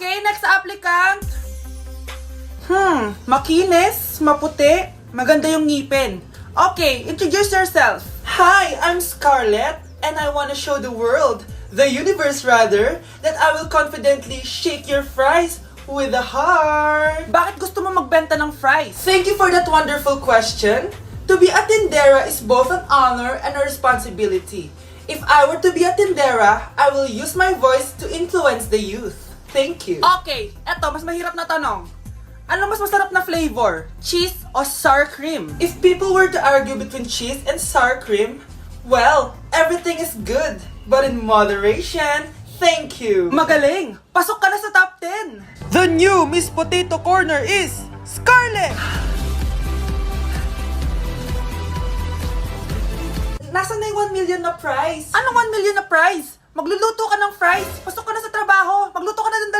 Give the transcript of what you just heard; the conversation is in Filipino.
Okay, next applicant. Makinis, maputi, maganda yung ngipin. Okay, introduce yourself. Hi, I'm Scarlett, and I want to show the world, the universe rather, that I will confidently shake your fries with a heart. Bakit gusto mo magbenta ng fries? Thank you for that wonderful question. To be a tindera is both an honor and a responsibility. If I were to be a tindera, I will use my voice to influence the youth. Thank you. Okay, eto, mas mahirap na tanong. Ano mas masarap na flavor? Cheese o sour cream? If people were to argue between cheese and sour cream, well, everything is good, but in moderation. Thank you. Magaling! Pasok ka na sa top 10! The new Miss Potato Corner is Scarlett! Nasaan na yung 1 million na prize? Anong 1 million na prize? Magluluto ka ng fries. Pasok ka na sa trabaho. Magluto ka na ng dali.